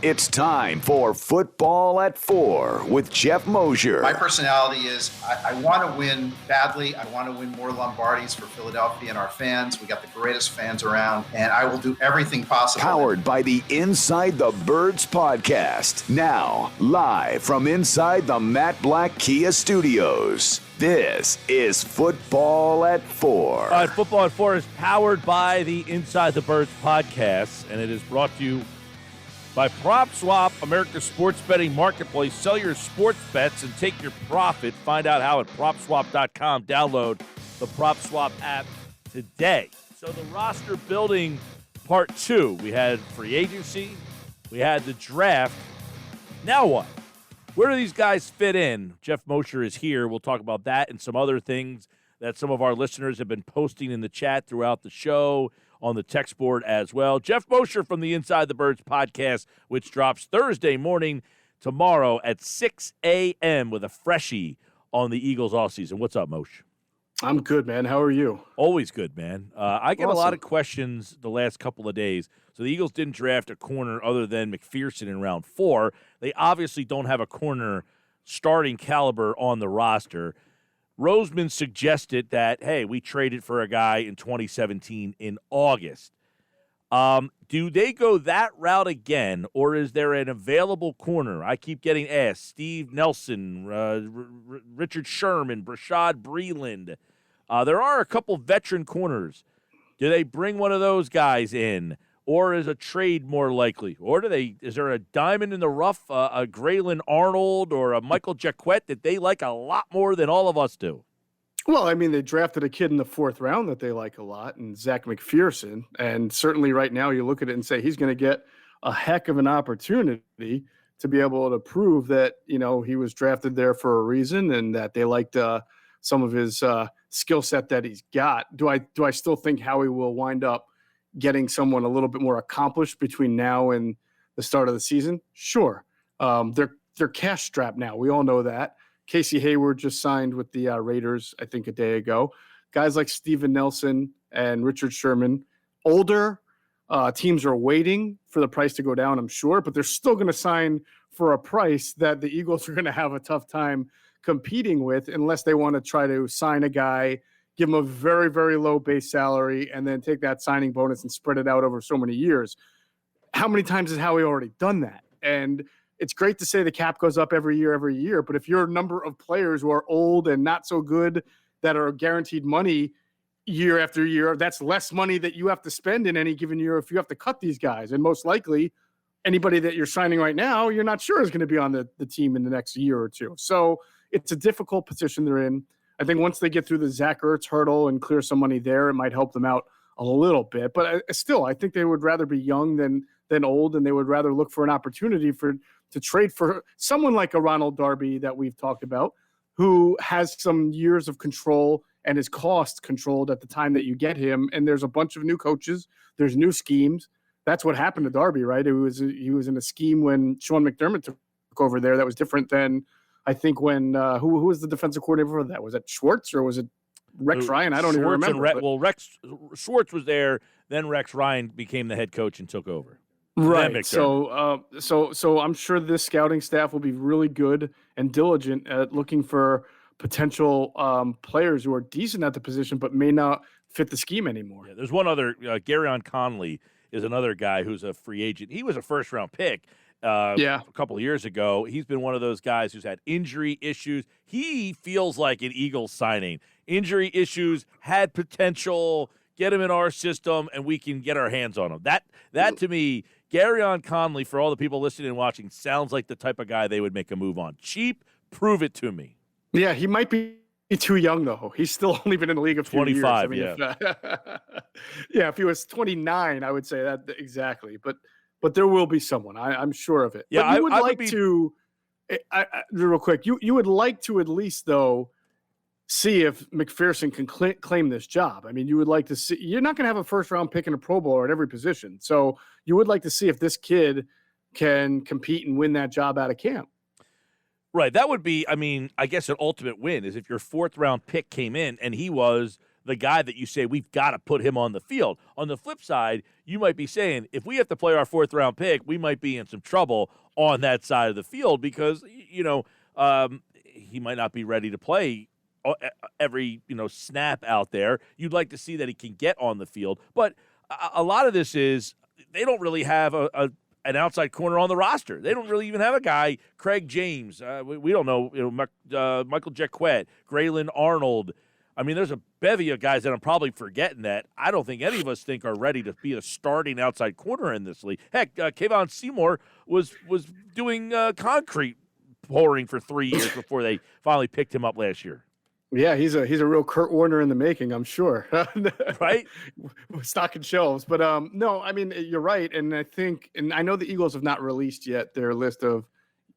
It's time for Football at 4 with Geoff Mosher. My personality is I want to win badly. I want to win more Lombardis for Philadelphia and our fans. We got the greatest fans around, and I will do everything possible. Powered by the Inside the Birds podcast. Now, live from inside the Matt Black Kia Studios. This is Football at 4. All right, Football at 4 is powered by the Inside the Birds podcast, and it is brought to you by PropSwap, America's sports betting marketplace. Sell your sports bets and take your profit. Find out how at PropSwap.com. Download the PropSwap app today. So the roster building part 2. We had free agency. We had the draft. Now what? Where do these guys fit in? Geoff Mosher is here. We'll talk about that and some other things that some of our listeners have been posting in the chat throughout the show, on the text board as well. Geoff Mosher from the Inside the Birds podcast, which drops Thursday morning tomorrow at 6 a.m. with a freshie on the Eagles offseason. What's up, Moshe? I'm good, man. How are you? Always good, man. I get Awesome. a lot of questions the last couple of days. So the Eagles didn't draft a corner other than McPherson in round 4. They obviously don't have a corner starting caliber on the roster. Roseman suggested that, hey, we traded for a guy in 2017 in August. Do they go that route again, or is there an available corner? I keep getting asked. Steve Nelson, Richard Sherman, Brashad Breeland. There are a couple veteran corners. Do they bring one of those guys in, or is a trade more likely? Or is there a diamond in the rough, a Graylin Arnold or a Michael Jacquet that they like a lot more than all of us do? Well, I mean, they drafted a kid in the 4th round that they like a lot, and Zach McPherson. And certainly right now you look at it and say he's going to get a heck of an opportunity to be able to prove that, you know, he was drafted there for a reason and that they liked some of his skill set that he's got. Do I still think Howie will wind up getting someone a little bit more accomplished between now and the start of the season? Sure. They're cash strapped now. We all know that. Casey Hayward just signed with the Raiders, I think, a day ago. Guys like Steven Nelson and Richard Sherman, older teams are waiting for the price to go down, I'm sure, but they're still going to sign for a price that the Eagles are going to have a tough time competing with unless they want to try to sign a guy, give him a very, very low base salary, and then take that signing bonus and spread it out over so many years. How many times has Howie already done that? And it's great to say the cap goes up every year, but if your number of players who are old and not so good that are guaranteed money year after year, that's less money that you have to spend in any given year if you have to cut these guys. And most likely, anybody that you're signing right now, you're not sure is going to be on the team in the next year or two. So it's a difficult position they're in. I think once they get through the Zach Ertz hurdle and clear some money there, it might help them out a little bit. But still, I think they would rather be young than old, and they would rather look for an opportunity to trade for someone like a Ronald Darby that we've talked about, who has some years of control and is cost controlled at the time that you get him. And there's a bunch of new coaches. There's new schemes. That's what happened to Darby, right? He was in a scheme when Sean McDermott took over there that was different than, I think, when who was the defensive coordinator for that? Was it Schwartz or was it Rex Ryan? I don't even remember. Rex Schwartz was there. Then Rex Ryan became the head coach and took over. Right. So I'm sure this scouting staff will be really good and diligent at looking for potential players who are decent at the position but may not fit the scheme anymore. Yeah, there's one other. Garyon Conley is another guy who's a free agent. He was a first-round pick a couple of years ago. He's been one of those guys who's had injury issues. He feels like an Eagles signing. Injury issues, had potential, get him in our system, and we can get our hands on him. That to me, Garyon Conley, for all the people listening and watching, sounds like the type of guy they would make a move on. Cheap, prove it to me. Yeah, he might be too young, though. He's still only been in the league a few 25, years. If he was 29, I would say that exactly. But there will be someone. I'm sure of it. Yeah, but you would like to, real quick, you would like to at least, though, see if McPherson can claim this job. I mean, you would like to see – you're not going to have a first-round pick in a Pro Bowler at every position. So you would like to see if this kid can compete and win that job out of camp. Right. That would be, I mean, I guess an ultimate win is if your 4th-round pick came in and he was the guy that you say we've got to put him on the field. On the flip side, you might be saying if we have to play our 4th-round pick, we might be in some trouble on that side of the field because, he might not be ready to play every, snap out there. You'd like to see that he can get on the field. But a lot of this is they don't really have an outside corner on the roster. They don't really even have a guy, Craig James. We don't know, Michael Jacquet, Graylin Arnold. I mean, there's a bevy of guys that I'm probably forgetting that I don't think any of us think are ready to be a starting outside corner in this league. Heck, Kayvon Seymour was doing concrete pouring for 3 years before they finally picked him up last year. Yeah, he's a real Kurt Warner in the making, I'm sure. Right? Stocking shelves. But no, I mean, you're right. And I know the Eagles have not released yet their list of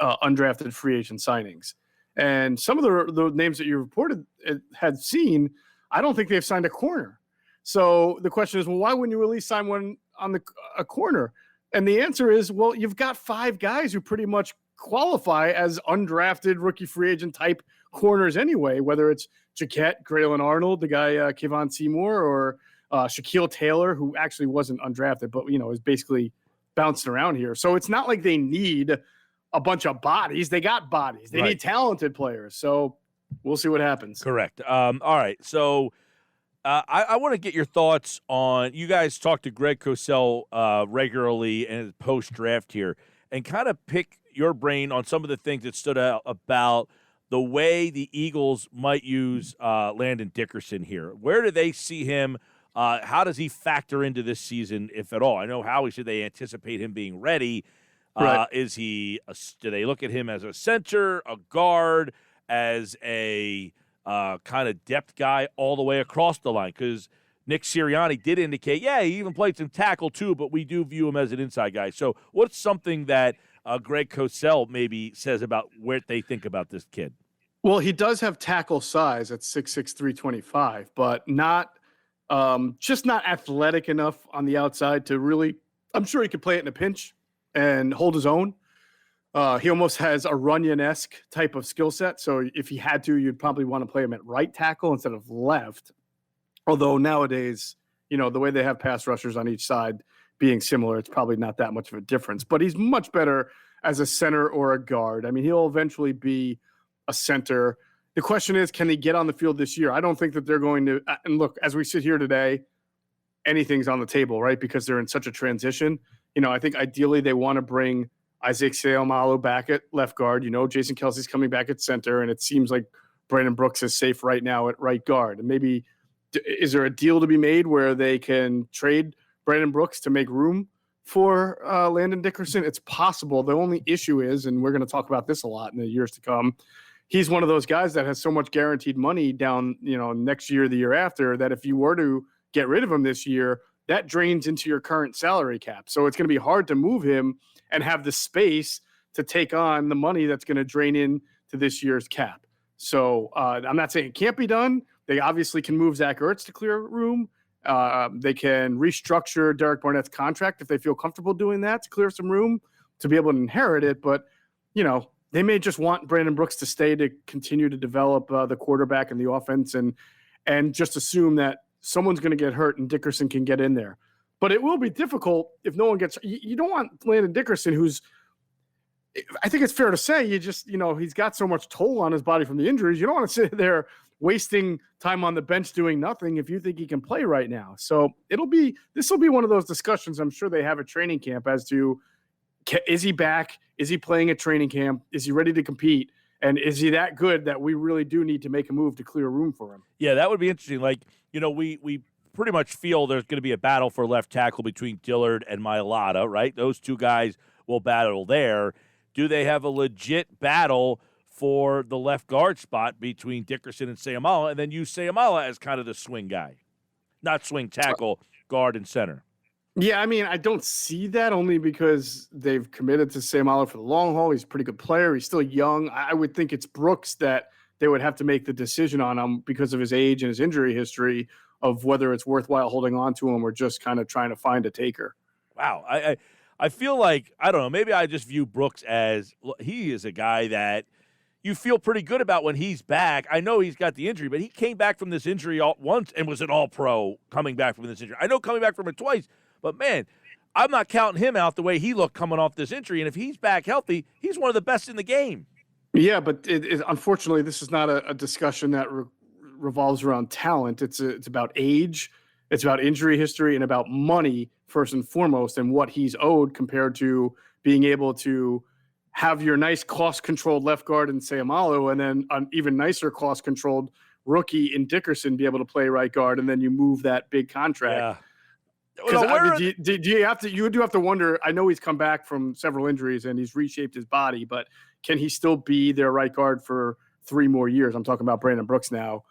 undrafted free agent signings. And some of the names that you reported had seen, I don't think they've signed a corner. So the question is, well, why wouldn't you really sign one on a corner? And the answer is, well, you've got 5 guys who pretty much qualify as undrafted rookie free agent type corners anyway, whether it's Jacquet, Graylin Arnold, the guy Kayvon Seymour, or Shaquille Taylor, who actually wasn't undrafted, but, is basically bouncing around here. So it's not like they need a bunch of bodies. They got bodies. They need talented players. So we'll see what happens. Correct. All right. So I want to get your thoughts on – you guys talk to Greg Cosell regularly and post-draft here and kind of pick your brain on some of the things that stood out about the way the Eagles might use Landon Dickerson here. Where do they see him? How does he factor into this season, if at all? I know Howie said they anticipate him being ready. Right. Do they look at him as a center, a guard, as a kind of depth guy all the way across the line? Because Nick Sirianni did indicate, he even played some tackle too, but we do view him as an inside guy. So what's something that Greg Cosell maybe says about where they think about this kid? Well, he does have tackle size at 6'6", 325, but not just not athletic enough on the outside to really – I'm sure he could play it in a pinch and hold his own. He almost has a Runyon-esque type of skill set. So if he had to, you'd probably want to play him at right tackle instead of left. Although nowadays, the way they have pass rushers on each side being similar, it's probably not that much of a difference. But he's much better as a center or a guard. I mean, he'll eventually be a center. The question is, can he get on the field this year? I don't think that they're going to – and look, as we sit here today, anything's on the table, right, because they're in such a transition. I think ideally they want to bring Isaac Seumalo back at left guard. Jason Kelsey's coming back at center, and it seems like Brandon Brooks is safe right now at right guard. And maybe is there a deal to be made where they can trade Brandon Brooks to make room for Landon Dickerson? It's possible. The only issue is, and we're going to talk about this a lot in the years to come, he's one of those guys that has so much guaranteed money down, next year, the year after, that if you were to get rid of him this year, that drains into your current salary cap. So it's going to be hard to move him and have the space to take on the money that's going to drain in to this year's cap. So I'm not saying it can't be done. They obviously can move Zach Ertz to clear room. They can restructure Derek Barnett's contract if they feel comfortable doing that to clear some room to be able to inherit it. But, they may just want Brandon Brooks to stay to continue to develop the quarterback and the offense and just assume that someone's going to get hurt and Dickerson can get in there. But it will be difficult if no one gets – you don't want Landon Dickerson, who's – I think it's fair to say he's got so much toll on his body from the injuries. You don't want to sit there wasting time on the bench doing nothing if you think he can play right now. So this will be one of those discussions I'm sure they have at training camp as to, is he back? Is he playing at training camp? Is he ready to compete? And is he that good that we really do need to make a move to clear room for him? Yeah, that would be interesting. Like, we pretty much feel there's going to be a battle for left tackle between Dillard and Mailata, right? Those two guys will battle there. Do they have a legit battle for the left guard spot between Dickerson and Seumalo, and then use Seumalo as kind of the swing guy? Not swing tackle, guard and center. Yeah, I mean, I don't see that only because they've committed to Seumalo for the long haul. He's a pretty good player. He's still young. I would think it's Brooks that they would have to make the decision on him because of his age and his injury history of whether it's worthwhile holding on to him or just kind of trying to find a taker. Wow. I feel like, I don't know, maybe I just view Brooks as he is a guy that, you feel pretty good about when he's back. I know he's got the injury, but he came back from this injury once and was an all-pro coming back from this injury. I know coming back from it twice, but, man, I'm not counting him out the way he looked coming off this injury. And if he's back healthy, he's one of the best in the game. Yeah, but unfortunately, this is not a discussion that revolves around talent. It's about age, it's about injury history, and about money first and foremost, and what he's owed compared to being able to have your nice cost-controlled left guard in Seumalo, and then an even nicer cost-controlled rookie in Dickerson be able to play right guard, and then you move that big contract. Yeah. You do have to wonder. I know he's come back from several injuries and he's reshaped his body, but can he still be their right guard for 3 more years? I'm talking about Brandon Brooks now.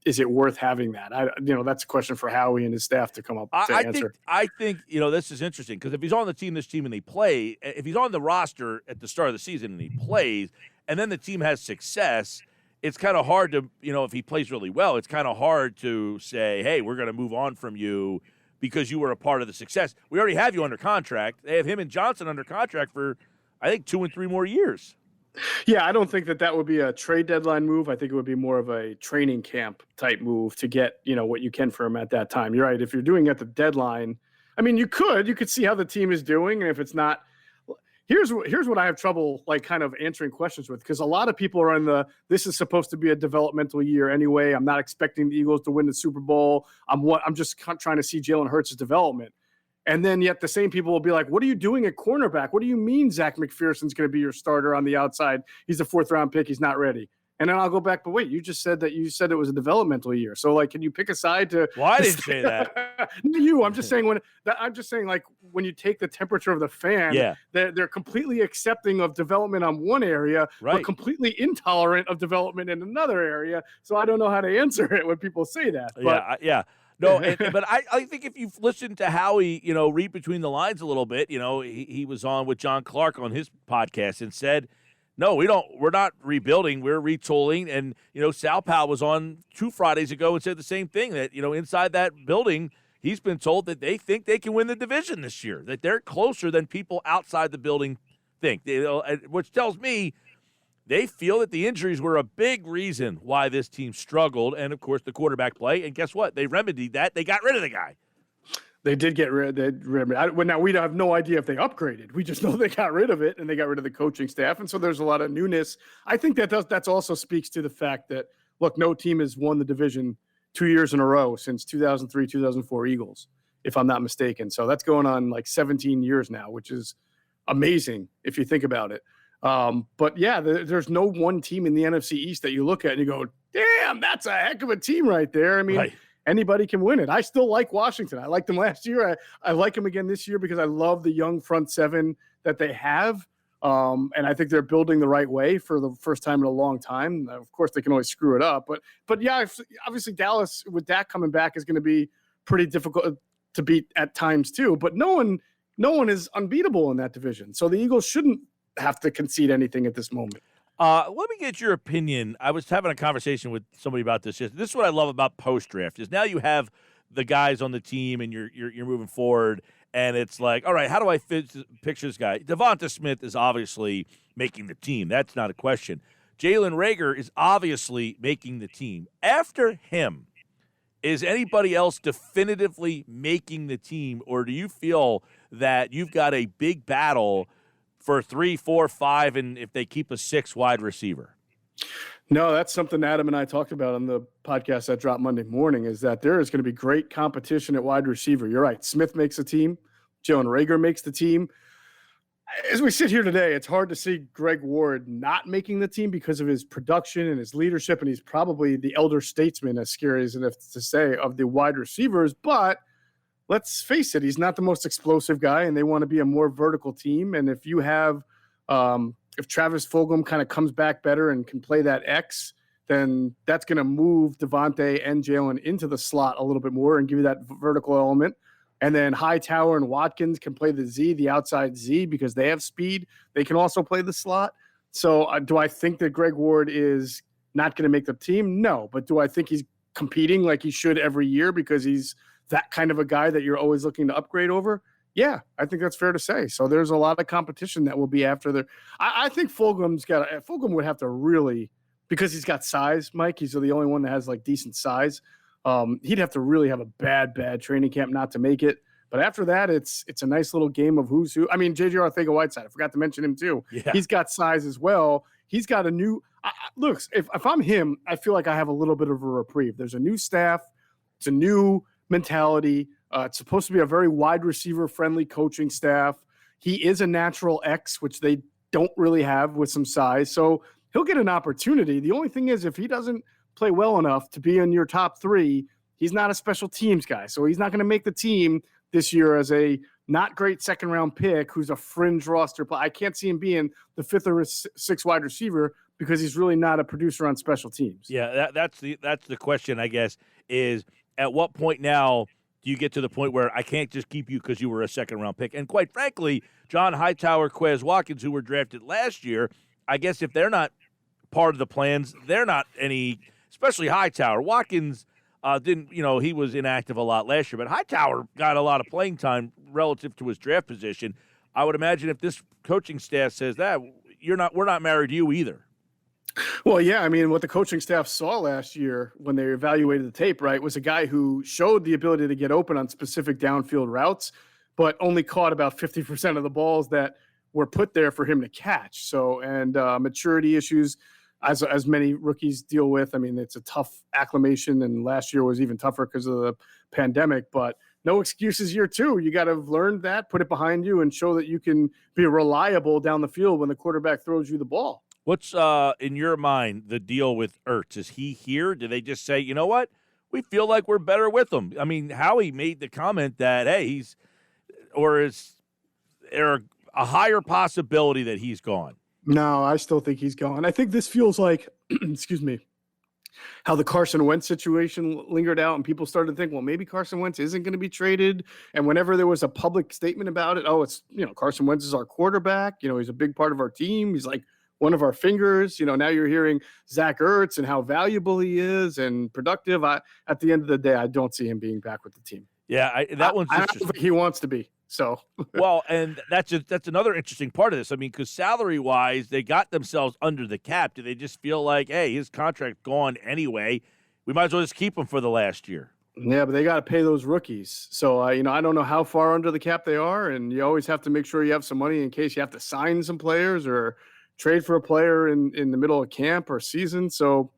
Is it worth having that? That's a question for Howie and his staff to come up to answer. I think this is interesting because if he's on this team and they play, if he's on the roster at the start of the season and he plays, and then the team has success, it's kind of hard to, if he plays really well, it's kind of hard to say, hey, we're going to move on from you because you were a part of the success. We already have you under contract. They have him and Johnson under contract for, I think, 2 and 3 more years. Yeah, I don't think that would be a trade deadline move. I think it would be more of a training camp type move to get, what you can for him at that time. You're right. If you're doing at the deadline, I mean, you could see how the team is doing. And if it's not, here's what I have trouble kind of answering questions with, because a lot of people are on this is supposed to be a developmental year anyway. I'm not expecting the Eagles to win the Super Bowl. I'm just trying to see Jalen Hurts' development. And then yet the same people will be like, what are you doing at cornerback? What do you mean Zach McPherson's going to be your starter on the outside? He's a 4th-round pick. He's not ready. And then I'll go back, but wait, you said it was a developmental year. So can you pick a side to? Well, I didn't say that. I'm just saying when you take the temperature of the fan, they're completely accepting of development on one area, but completely intolerant of development in another area. So I don't know how to answer it when people say that. But, yeah. No, but I think if you've listened to Howie, read between the lines a little bit, he was on with John Clark on his podcast and said, no, we're not rebuilding, we're retooling. And, Sal Powell was on 2 Fridays ago and said the same thing, that, inside that building, he's been told that they think they can win the division this year, that they're closer than people outside the building think, which tells me they feel that the injuries were a big reason why this team struggled. And, of course, the quarterback play. And guess what? They remedied that. They got rid of the guy. They did get rid of it. Now, we have no idea if they upgraded. We just know they got rid of it, and they got rid of the coaching staff. And so there's a lot of newness. I think that also speaks to the fact that, look, no team has won the division 2 years in a row since 2003, 2004 Eagles, if I'm not mistaken. So that's going on 17 years now, which is amazing if you think about it. But yeah, there's no one team in the NFC East that you look at and you go, damn, that's a heck of a team right there. I mean, Anybody can win it. I still like Washington. I liked them last year. I like them again this year because I love the young front seven that they have. And I think they're building the right way for the first time in a long time. Of course, they can always screw it up. But yeah, obviously Dallas with Dak coming back is going to be pretty difficult to beat at times too. But no one is unbeatable in that division. So the Eagles shouldn't have to concede anything at this moment. Let me get your opinion. I was having a conversation with somebody about this. This is what I love about post-draft is now you have the guys on the team and you're moving forward, and it's like, all right, how do I picture this guy? Devonta Smith is obviously making the team. That's not a question. Jalen Reagor is obviously making the team. After him, is anybody else definitively making the team, or do you feel that you've got a big battle for 3, 4, 5, and if they keep a 6 wide receiver? No, that's something Adam and I talked about on the podcast that dropped Monday morning, is that there is going to be great competition at wide receiver. You're right. Smith makes the team. Jalen Reagor makes the team. As we sit here today, it's hard to see Greg Ward not making the team because of his production and his leadership, and he's probably the elder statesman, as scary as it is to say, of the wide receivers. But let's face it, he's not the most explosive guy, and they want to be a more vertical team. And if you have if Travis Fulgham kind of comes back better and can play that X, then that's going to move Devontae and Jalen into the slot a little bit more and give you that vertical element. And then Hightower and Watkins can play the Z, the outside Z, because they have speed. They can also play the slot. So do I think that Greg Ward is not going to make the team? No. But do I think he's competing like he should every year because he's that kind of a guy that you're always looking to upgrade over? Yeah, I think that's fair to say. So there's a lot of competition that will be after the. I think Fulgham would have to really, because he's got size, Mike. He's the only one that has like decent size. He'd have to really have a bad training camp not to make it. But after that, it's a nice little game of who's who. I mean, J.J. Arcega-Whiteside, I forgot to mention him too. Yeah. He's got size as well. He's got a new look. If I'm him, I feel like I have a little bit of a reprieve. There's a new staff. It's a new mentality. It's supposed to be a very wide receiver friendly coaching staff. He is a natural X, which they don't really have with some size. So he'll get an opportunity. The only thing is, if he doesn't play well enough to be in your top 3, he's not a special teams guy. So he's not going to make the team this year as a not great second round pick who's a fringe roster play. I can't see him being the 5th or 6th wide receiver because he's really not a producer on special teams. Yeah, that's the question, I guess, is at what point now do you get to the point where I can't just keep you because you were a second-round pick? And quite frankly, John Hightower, Quez Watkins, who were drafted last year, I guess if they're not part of the plans, they're not any, especially Hightower. Watkins didn't, he was inactive a lot last year, but Hightower got a lot of playing time relative to his draft position. I would imagine if this coaching staff says that, we're not married to you either. Well, yeah, I mean, what the coaching staff saw last year when they evaluated the tape, right, was a guy who showed the ability to get open on specific downfield routes, but only caught about 50% of the balls that were put there for him to catch. So, and maturity issues, as many rookies deal with. I mean, it's a tough acclimation, and last year was even tougher because of the pandemic, but no excuses year 2. You got to have learned that, put it behind you, and show that you can be reliable down the field when the quarterback throws you the ball. What's, in your mind, the deal with Ertz? Is he here? Do they just say, you know what, we feel like we're better with him? I mean, Howie made the comment that, hey, is there a higher possibility that he's gone? No, I still think he's gone. I think this feels like, excuse me, how the Carson Wentz situation lingered out and people started to think, well, maybe Carson Wentz isn't going to be traded. And whenever there was a public statement about it, oh, it's, Carson Wentz is our quarterback. He's a big part of our team. He's like one of our fingers. Now you're hearing Zach Ertz and how valuable he is and productive. At the end of the day, I don't see him being back with the team. Yeah, one's I don't think he wants to be. So well, and that's another interesting part of this. I mean, because salary-wise, they got themselves under the cap. Do they just feel like, hey, his contract's gone anyway, we might as well just keep him for the last year? Yeah, but they got to pay those rookies. So, I don't know how far under the cap they are, and you always have to make sure you have some money in case you have to sign some players or trade for a player in the middle of camp or season. So,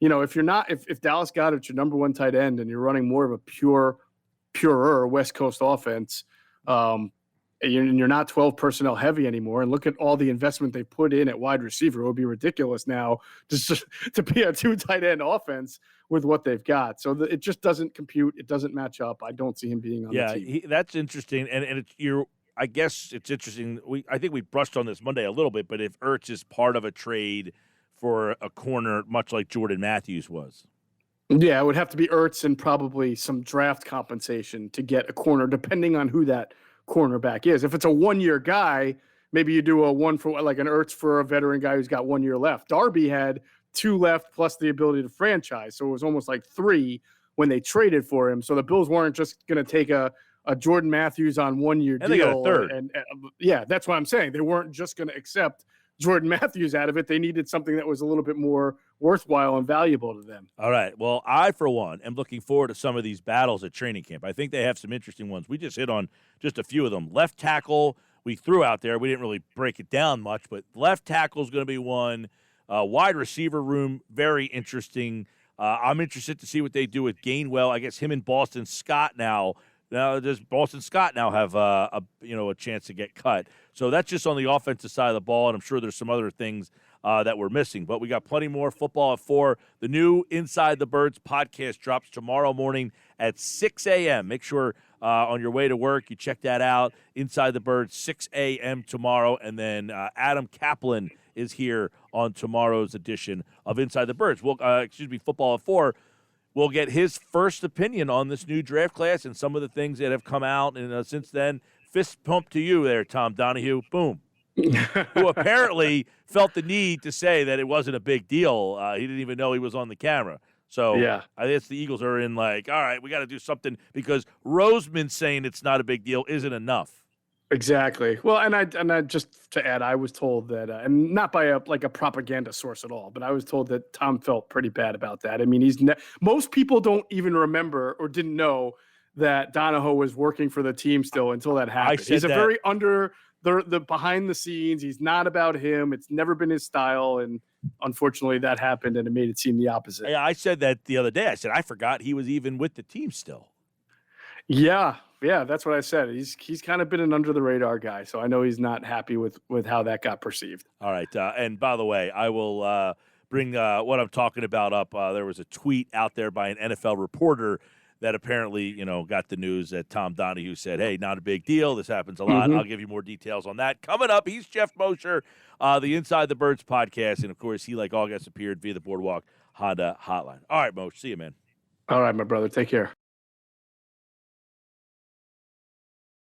if Dallas Goedert's your number 1 tight end and you're running more of a purer West Coast offense, and you're not 12 personnel heavy anymore, and look at all the investment they put in at wide receiver, it would be ridiculous now just to be a 2 tight end offense with what they've got. So it just doesn't compute. It doesn't match up. I don't see him being on the team. Yeah, that's interesting. And I guess it's interesting. I think we brushed on this Monday a little bit, but if Ertz is part of a trade for a corner, much like Jordan Matthews was. Yeah, it would have to be Ertz and probably some draft compensation to get a corner, depending on who that cornerback is. If it's a 1-year guy, maybe you do a one for like an Ertz for a veteran guy who's got 1 year left. Darby had 2 left plus the ability to franchise, so it was almost like 3 when they traded for him. So the Bills weren't just going to take a Jordan Matthews on 1-year deal. They got a third. And yeah, that's what I'm saying. They weren't just going to accept Jordan Matthews out of it. They needed something that was a little bit more worthwhile and valuable to them. All right. Well, I, for one, am looking forward to some of these battles at training camp. I think they have some interesting ones. We just hit on just a few of them. Left tackle, we threw out there. We didn't really break it down much, but left tackle is going to be one. Wide receiver room, very interesting. I'm interested to see what they do with Gainwell. I guess him and Boston Scott now. Now, does Boston Scott now have a chance to get cut? So that's just on the offensive side of the ball, and I'm sure there's some other things that we're missing. But we got plenty more football at 4. The new Inside the Birds podcast drops tomorrow morning at 6 a.m. Make sure on your way to work you check that out. Inside the Birds, 6 a.m. tomorrow. And then Adam Kaplan is here on tomorrow's edition of Inside the Birds. Football at 4. We'll get his first opinion on this new draft class and some of the things that have come out. And since then, fist pump to you there, Tom Donahue. Boom. Who apparently felt the need to say that it wasn't a big deal. He didn't even know he was on the camera. So yeah. I guess the Eagles are in like, all right, we got to do something because Roseman saying it's not a big deal isn't enough. Exactly. Well, and I just to add, I was told that, and not by a propaganda source at all, but I was told that Tom felt pretty bad about that. I mean, most people don't even remember or didn't know that Donahoe was working for the team still until that happened. He's very under the behind the scenes. He's not about him. It's never been his style, and unfortunately, that happened, and it made it seem the opposite. Yeah, I said that the other day. I said I forgot he was even with the team still. Yeah, that's what I said. He's kind of been an under the radar guy, so I know he's not happy with how that got perceived. All right, and by the way, I will bring what I'm talking about up. There was a tweet out there by an NFL reporter that apparently, got the news that Tom Donahue said, "Hey, not a big deal. This happens a lot." I'll give you more details on that coming up. He's Geoff Mosher, the Inside the Birds podcast, and of course, he, like all guests, appeared via the Boardwalk Honda hotline. All right, Mosher, see you, man. All right, my brother. Take care.